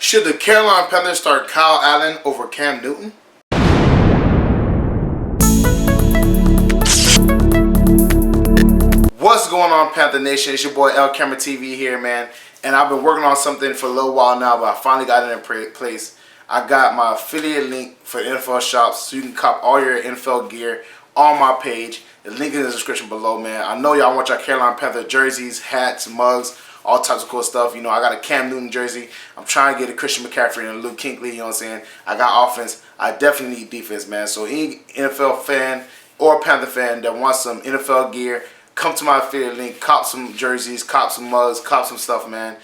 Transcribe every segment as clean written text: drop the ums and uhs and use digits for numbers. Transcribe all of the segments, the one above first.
Should the Carolina Panthers start Kyle Allen over Cam Newton? What's going on, Panther Nation? It's your boy LCameraTV here, man. And I've been working on something for a little while now, but I finally got it in place. I got my affiliate link for NFL shops, so you can cop all your NFL gear on my page. The link is in the description below, man. I know y'all want your Carolina Panther jerseys, hats, mugs, all types of cool stuff. You know, I got a Cam Newton jersey. I'm trying to get a Christian McCaffrey and a Luke Kuechly, you know what I'm saying? I got offense. I definitely need defense, man. So any NFL fan or Panther fan that wants some NFL gear, come to my affiliate link, cop some jerseys, cop some mugs, cop some stuff, man.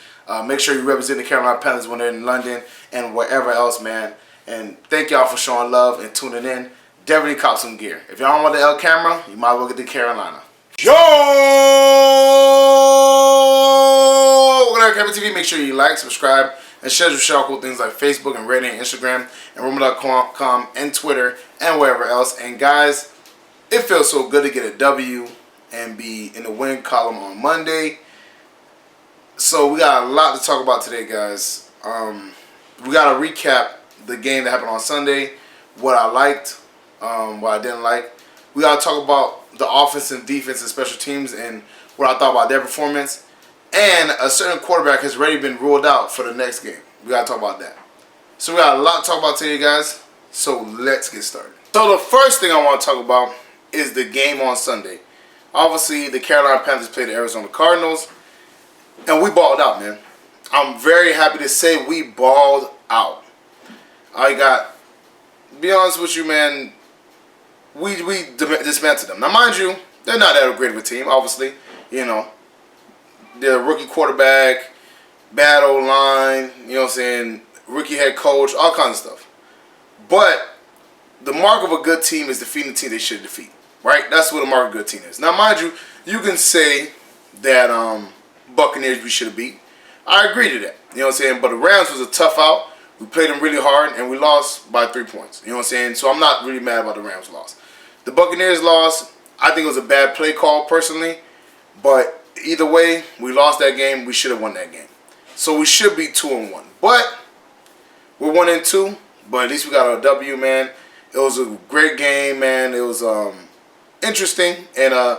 Make sure you represent the Carolina Panthers when they're in London and wherever else, man. And thank y'all for showing love and tuning in. Definitely cop some gear. If y'all don't want the L camera, you might as well get the Carolina. Yo! LCameraTV, make sure you like, subscribe, and share cool things like Facebook and Reddit and Instagram and rumor.com and Twitter and wherever else. And guys, it feels so good to get a W and be in the win column on Monday. So we got a lot to talk about today, guys. We got to recap the game that happened on Sunday, what I liked, what I didn't like. We got to talk about the offense and defense and special teams and what I thought about their performance. And a certain quarterback has already been ruled out for the next game. We got to talk about that. So we got a lot to talk about today, guys. So let's get started. So the first thing I want to talk about is the game on Sunday. Obviously, the Carolina Panthers played the Arizona Cardinals, and we balled out, man. I'm very happy to say we balled out. To be honest with you, man, we dismantled them. Now, mind you, they're not that great of a team, obviously. You know, they're a rookie quarterback, bad O-line, you know what I'm saying, rookie head coach, all kinds of stuff. But the mark of a good team is defeating the team they should defeat. Right? That's what a mark of a good team is. Now, mind you, you can say that Buccaneers we should have beat. I agree to that. You know what I'm saying? But the Rams was a tough out. We played them really hard, and we lost by 3 points. You know what I'm saying? So I'm not really mad about the Rams loss. The Buccaneers loss, I think it was a bad play call personally. But either way, we lost that game. We should have won that game. So we should be 2-1. But we're 1-2. But at least we got a W, man. It was a great game, man. It was interesting, and I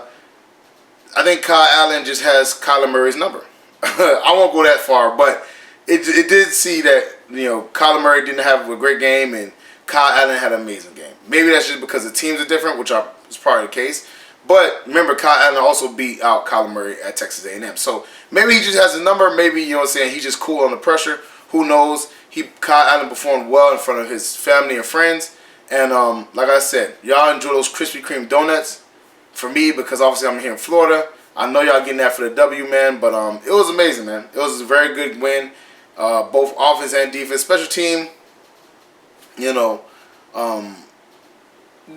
think Kyle Allen just has Kyler Murray's number. I won't go that far, but it did see that, you know, Kyler Murray didn't have a great game, and Kyle Allen had an amazing game. Maybe that's just because the teams are different, which is probably the case. But remember, Kyle Allen also beat out Kyler Murray at Texas A&M. So maybe he just has a number. Maybe, you know what I'm saying, he's just cool under pressure. Who knows? Kyle Allen performed well in front of his family and friends. And like I said, y'all enjoy those Krispy Kreme donuts for me because obviously I'm here in Florida. I know y'all getting that for the W, man. But it was amazing, man. It was a very good win, both offense and defense. Special team, you know,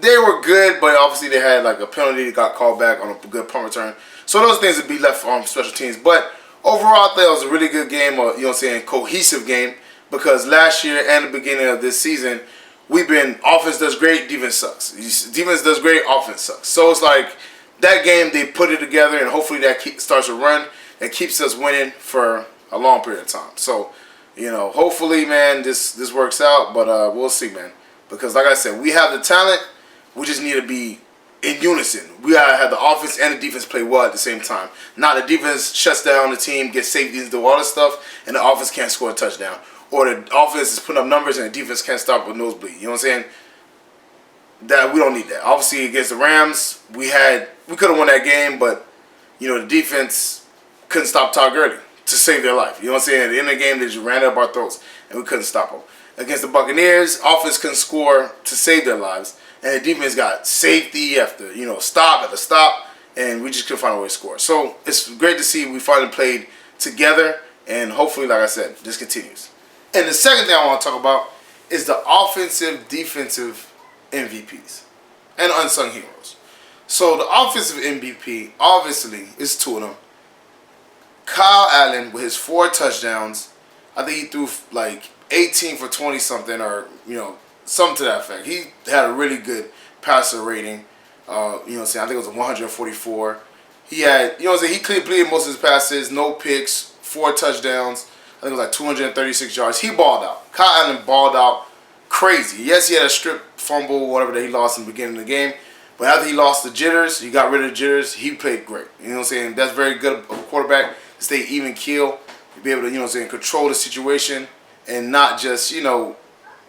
they were good, but obviously they had like a penalty that got called back on a good punt return. So those things would be left on special teams. But overall, I thought it was a really good game, you know what I'm saying, cohesive game. Because last year and the beginning of this season, we've been offense does great, defense sucks. Defense does great, offense sucks. So it's like that game they put it together, and hopefully that starts a run that keeps us winning for a long period of time. So, you know, hopefully, man, this works out, but we'll see, man. Because like I said, we have the talent. We just need to be in unison. We gotta have the offense and the defense play well at the same time. Not the defense shuts down the team, gets safeties, do all this stuff, and the offense can't score a touchdown. Or the offense is putting up numbers and the defense can't stop with nosebleed. You know what I'm saying? That we don't need that. Obviously against the Rams, we could have won that game, but you know the defense couldn't stop Todd Gurley to save their life. You know what I'm saying? At the end of the game, they just ran up our throats and we couldn't stop them. Against the Buccaneers, offense couldn't score to save their lives, and the defense got safety after stop after stop, and we just couldn't find a way to score. So it's great to see we finally played together, and hopefully, like I said, this continues. And the second thing I want to talk about is the offensive, defensive MVPs and unsung heroes. So the offensive MVP, obviously, is two of them. Kyle Allen with his 4 touchdowns. I think he threw like 18 for 20 something, or something to that effect. He had a really good passer rating. I think it was a 144. He had, he completed most of his passes, no picks, 4 touchdowns. think it was like 236 yards. He balled out. Kyle Allen balled out crazy. Yes, he had a strip fumble, whatever, that he lost in the beginning of the game. But after he lost the jitters, he got rid of the jitters, he played great. You know what I'm saying? That's very good of a quarterback to stay even keel, to be able to, you know what I'm saying, control the situation and not just, you know,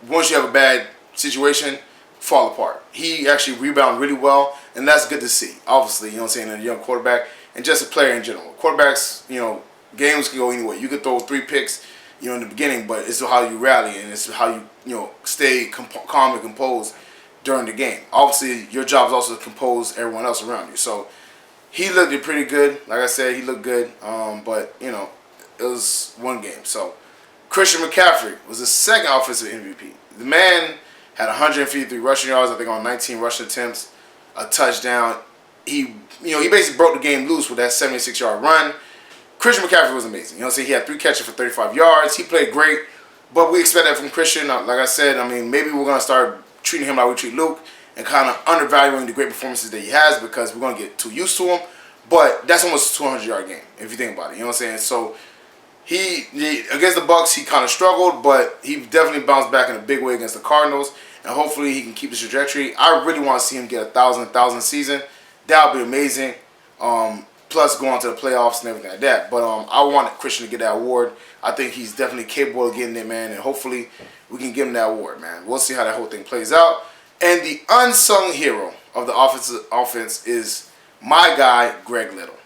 once you have a bad situation, fall apart. He actually rebounded really well, and that's good to see. Obviously, you know what I'm saying, in a young quarterback and just a player in general. Quarterbacks, you know, games can go anyway. You could throw 3 picks, you know, in the beginning, but it's how you rally and it's how you know, stay calm and composed during the game. Obviously, your job is also to compose everyone else around you. So he looked pretty good. Like I said, he looked good, but you know, it was one game. So Christian McCaffrey was the second offensive MVP. The man had 153 rushing yards, I think, on 19 rushing attempts, a touchdown. He basically broke the game loose with that 76-yard run. Christian McCaffrey was amazing. You know what I'm saying? He had 3 catches for 35 yards. He played great, but we expect that from Christian. Like I said, I mean, maybe we're going to start treating him like we treat Luke and kind of undervaluing the great performances that he has because we're going to get too used to him. But that's almost a 200-yard game, if you think about it. You know what I'm saying? So he against the Bucks, he kind of struggled, but he definitely bounced back in a big way against the Cardinals, and hopefully he can keep the trajectory. I really want to see him get a 1,000 season. That would be amazing. Plus going to the playoffs and everything like that. But I want Christian to get that award. I think he's definitely capable of getting it, man, and hopefully we can give him that award, man. We'll see how that whole thing plays out. And the unsung hero of the offense is my guy, Greg Little.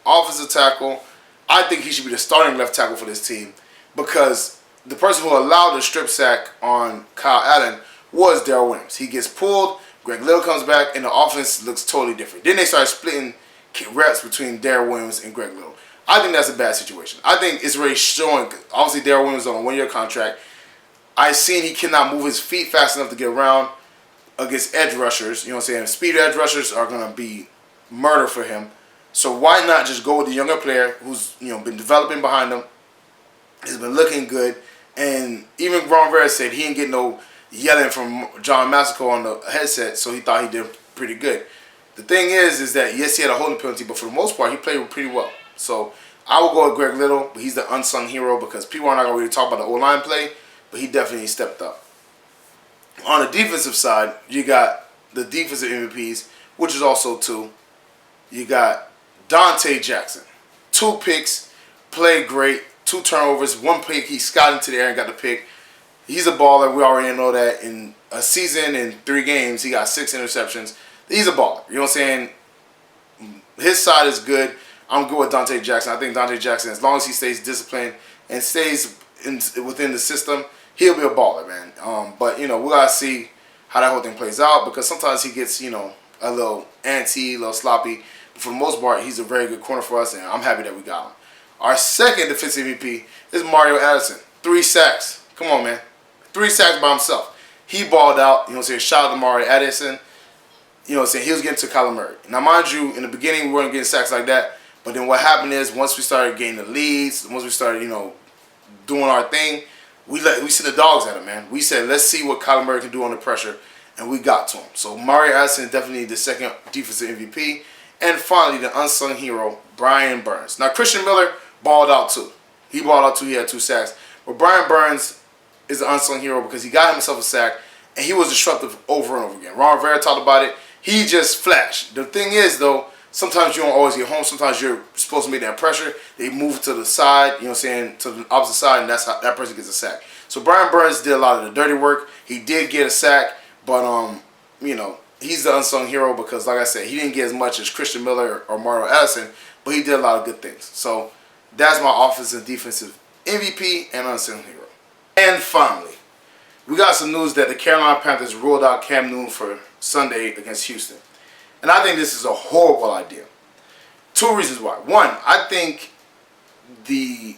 Offensive tackle. I think he should be the starting left tackle for this team because the person who allowed the strip sack on Kyle Allen was Darrell Williams. He gets pulled, Greg Little comes back, and the offense looks totally different. Then they started splitting reps between Darrell Williams and Greg Little. I think that's a bad situation. I think it's really showing. Obviously, Darrell Williams is on a 1-year contract. I've seen he cannot move his feet fast enough to get around against edge rushers. You know what I'm saying? Speed edge rushers are going to be murder for him. So why not just go with the younger player who's, you know, been developing behind him, has been looking good, and even Ron Rivera said he didn't get no yelling from John Massico on the headset, so he thought he did pretty good. The thing is that yes, he had a holding penalty, but for the most part, he played pretty well. So I will go with Greg Little, but he's the unsung hero because people are not going to really talk about the O-line play, but he definitely stepped up. On the defensive side, you got the defensive MVPs, which is also 2. You got Dante Jackson. 2 picks, played great, 2 turnovers, 1 pick. He scotted into the air and got the pick. He's a baller. We already know that. In a season, in 3 games, he got 6 interceptions. He's a baller. You know what I'm saying? His side is good. I'm good with Dante Jackson. I think Dante Jackson, as long as he stays disciplined and stays within the system, he'll be a baller, man. But, you know, we got to see how that whole thing plays out because sometimes he gets, you know, a little antsy, a little sloppy. But for the most part, he's a very good corner for us, and I'm happy that we got him. Our second defensive MVP is Mario Addison. 3 sacks. Come on, man. 3 sacks by himself. He balled out. You know what I'm saying? Shout out to Mario Addison. You know what I'm saying? He was getting to Kyler Murray. Now, mind you, in the beginning, we weren't getting sacks like that. But then what happened is once we started getting the leads, once we started, you know, doing our thing, we sent the dogs at him, man. We said, let's see what Kyler Murray can do under pressure. And we got to him. So Mario Addison is definitely the second defensive MVP. And finally, the unsung hero, Brian Burns. Now, Christian Miller balled out too. He balled out too. He had 2 sacks. But Brian Burns is the unsung hero because he got himself a sack, and he was disruptive over and over again. Ron Rivera talked about it. He just flashed. The thing is, though, sometimes you don't always get home. Sometimes you're supposed to make that pressure. They move to the side, you know what I'm saying, to the opposite side, and that's how that person gets a sack. So Brian Burns did a lot of the dirty work. He did get a sack, but, you know, he's the unsung hero because, like I said, he didn't get as much as Christian Miller or Mario Addison, but he did a lot of good things. So that's my offensive and defensive MVP and unsung hero. And finally, we got some news that the Carolina Panthers ruled out Cam Newton for Sunday against Houston. And I think this is a horrible idea. 2 reasons why. 1, I think the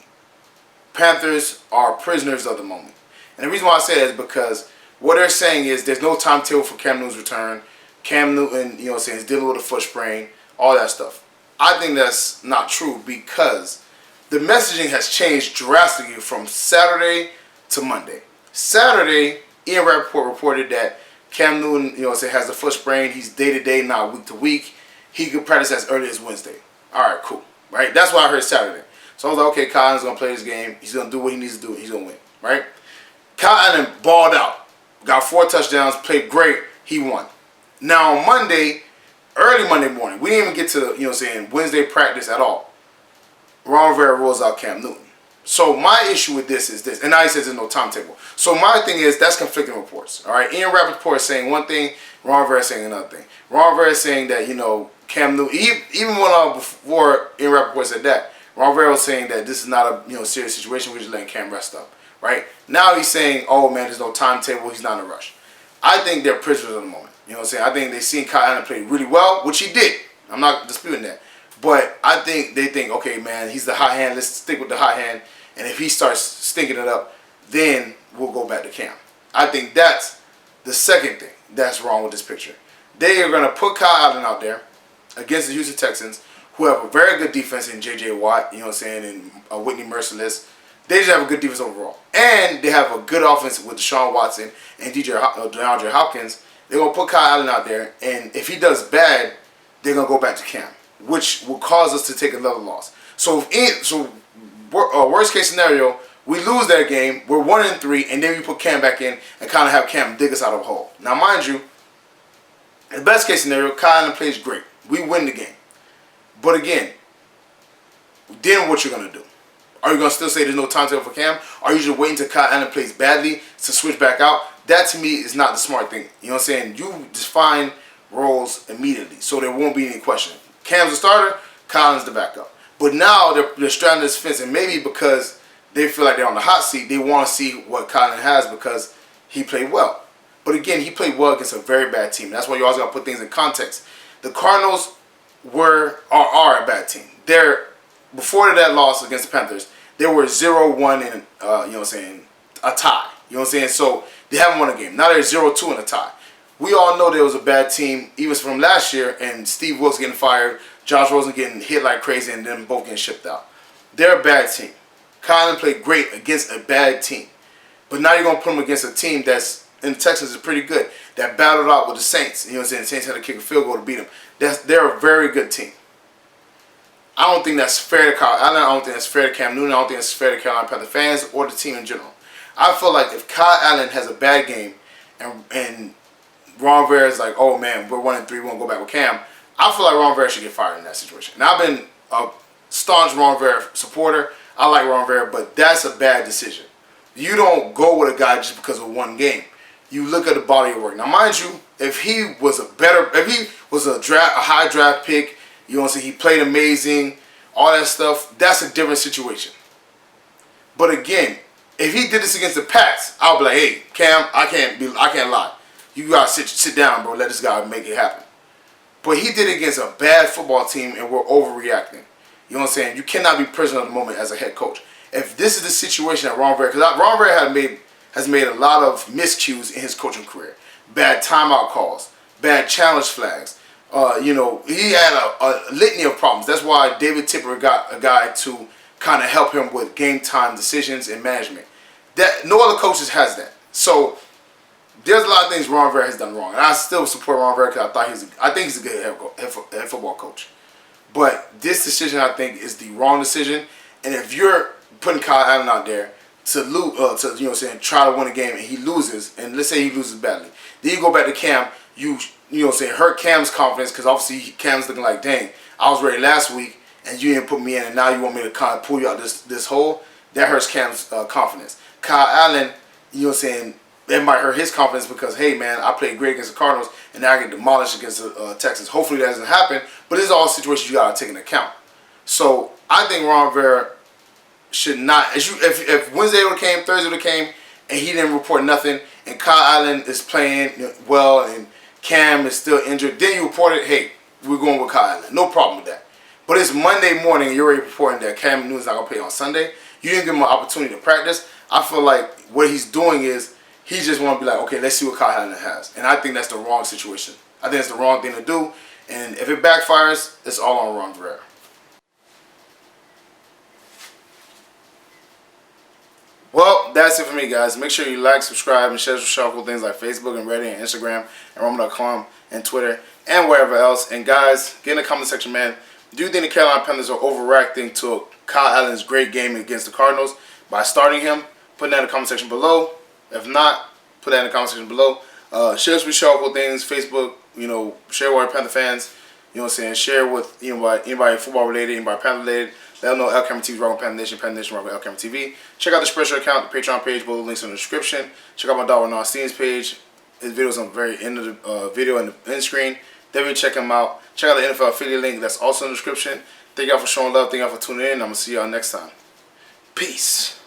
Panthers are prisoners of the moment. And the reason why I say that is because what they're saying is there's no timetable for Cam Newton's return. Cam Newton, you know what I'm saying, is dealing with a foot sprain, all that stuff. I think that's not true because the messaging has changed drastically from Saturday to Monday. Saturday, Ian Rappaport reported that Cam Newton, you know what I'm saying, has a foot sprain. He's day-to-day, not week-to-week. He could practice as early as Wednesday. All right, cool. Right? That's what I heard Saturday. So I was like, okay, Kyle Allen's going to play this game. He's going to do what he needs to do. He's going to win, right? Kyle Allen balled out. Got 4 touchdowns, played great. He won. Now on Monday, early Monday morning, we didn't even get to, Wednesday practice at all. Ron Rivera rolls out Cam Newton. So my issue with this is this, and now he says there's no timetable. So my thing is that's conflicting reports. All right, Ian Rappaport is saying one thing, Ron Rivera is saying another thing. Ron Rivera is saying that Cam Newton, even when before Ian Rappaport said that, Ron Rivera was saying that this is not a serious situation. We're just letting Cam rest up. Right now he's saying, oh man, there's no timetable. He's not in a rush. I think they're prisoners of the moment. You know what I'm saying? I think they've seen Kyle Allen play really well, which he did. I'm not disputing that. But I think they think, okay, man, he's the hot hand. Let's stick with the hot hand. And if he starts stinking it up, then we'll go back to Cam. I think that's the second thing that's wrong with this picture. They are going to put Kyle Allen out there against the Houston Texans, who have a very good defense in J.J. Watt, and Whitney Merciless. They just have a good defense overall. And they have a good offense with Deshaun Watson and DeAndre Hopkins. They're going to put Kyle Allen out there, and if he does bad, they're going to go back to Cam, which will cause us to take another loss. So, worst case scenario, we lose that game, we're 1-3, and then we put Cam back in and kind of have Cam dig us out of a hole. Now, mind you, in the best case scenario, Kyle Allen plays great. We win the game. But again, then what you're going to do? Are you going to still say there's no timetable for Cam? Are you just waiting until Kyle Allen plays badly to switch back out? That to me is not the smart thing. You know what I'm saying? You define roles immediately so there won't be any question. Cam's the starter, Kyle Allen's the backup. But now they're straddling this fence, and maybe because they feel like they're on the hot seat, they want to see what Kyle Allen has because he played well. But again, he played well against a very bad team. That's why you always got to put things in context. The Cardinals are a bad team. Before that loss against the Panthers, they were 0-1 in a tie. You know what I'm saying? So they haven't won a game. Now they're 0-2 in a tie. We all know there was a bad team, even from last year, and Steve Wilkes getting fired, Josh Rosen getting hit like crazy, and them both getting shipped out. They're a bad team. Kyle Allen played great against a bad team. But now you're going to put him against a team that's, in the Texans, is pretty good, that battled out with the Saints. You know what I'm saying? The Saints had to kick a field goal to beat them. They're a very good team. I don't think that's fair to Kyle Allen. I don't think that's fair to Cam Newton. I don't think that's fair to Carolina Panther fans or the team in general. I feel like if Kyle Allen has a bad game and Ron Rivera is like, oh man, we're 1-3, we won't go back with Cam, I feel like Ron Rivera should get fired in that situation. Now, I've been a staunch Ron Rivera supporter. I like Ron Rivera, but that's a bad decision. You don't go with a guy just because of one game. You look at the body of work. Now, mind you, if he was a high draft pick, you know what I'm saying, he played amazing, all that stuff, that's a different situation. But again, if he did this against the Pats, I'll be like, hey, Cam, I can't lie. You gotta sit down, bro. Let this guy make it happen. But he did it against a bad football team, and we're overreacting. You know what I'm saying? You cannot be prisoner of the moment as a head coach. If this is the situation that Ron Rivera, because Ron Rivera has made a lot of miscues in his coaching career. Bad timeout calls, bad challenge flags. He had a litany of problems. That's why David Tipper got a guy to kind of help him with game time decisions and management. That no other coaches has that. So there's a lot of things Ron Rivera has done wrong, and I still support Ron Rivera because I think he's a good head football coach. But this decision, I think, is the wrong decision. And if you're putting Kyle Allen out there to lose, try to win a game and he loses, and let's say he loses badly, then you go back to Cam, hurt Cam's confidence because obviously Cam's looking like, dang, I was ready last week and you didn't put me in, and now you want me to kind of pull you out this hole. That hurts Cam's confidence. Kyle Allen, it might hurt his confidence because, hey man, I played great against the Cardinals and now I get demolished against the Texans. Hopefully that doesn't happen, but this is all situations you got to take into account. So I think Ron Rivera should not, if Wednesday would have came, Thursday would have came, and he didn't report nothing, and Kyle Allen is playing well and Cam is still injured, then you reported, hey, we're going with Kyle Allen. No problem with that. But it's Monday morning and you're already reporting that Cam Newton's not going to play on Sunday. You didn't give him an opportunity to practice. I feel like what he's doing is he just want to be like, okay, let's see what Kyle Allen has. And I think that's the wrong situation. I think it's the wrong thing to do. And if it backfires, it's all on Ron Rivera. Well, that's it for me, guys. Make sure you like, subscribe, and share some cool things like Facebook and Reddit and Instagram and Roma.com and Twitter and wherever else. And guys, get in the comment section, man. Do you think the Carolina Panthers are overreacting to Kyle Allen's great game against the Cardinals by starting him. Put that in the comment section below. If not, put that in the comment section below. Share us with cool things. Facebook, share with our Panther fans. You know what I'm saying? Share with anybody football related, anybody Panther related. Let them know LCameraTV is rocking with Panther Nation. Panther Nation rocking with LCameraTV. Check out the Spreadshirt account, the Patreon page. Both links in the description. Check out my dog Renard's page. His video's on the very end of the video and the end screen. Definitely check him out. Check out the NFL affiliate link. That's also in the description. Thank y'all for showing love. Thank y'all for tuning in. I'm going to see y'all next time. Peace.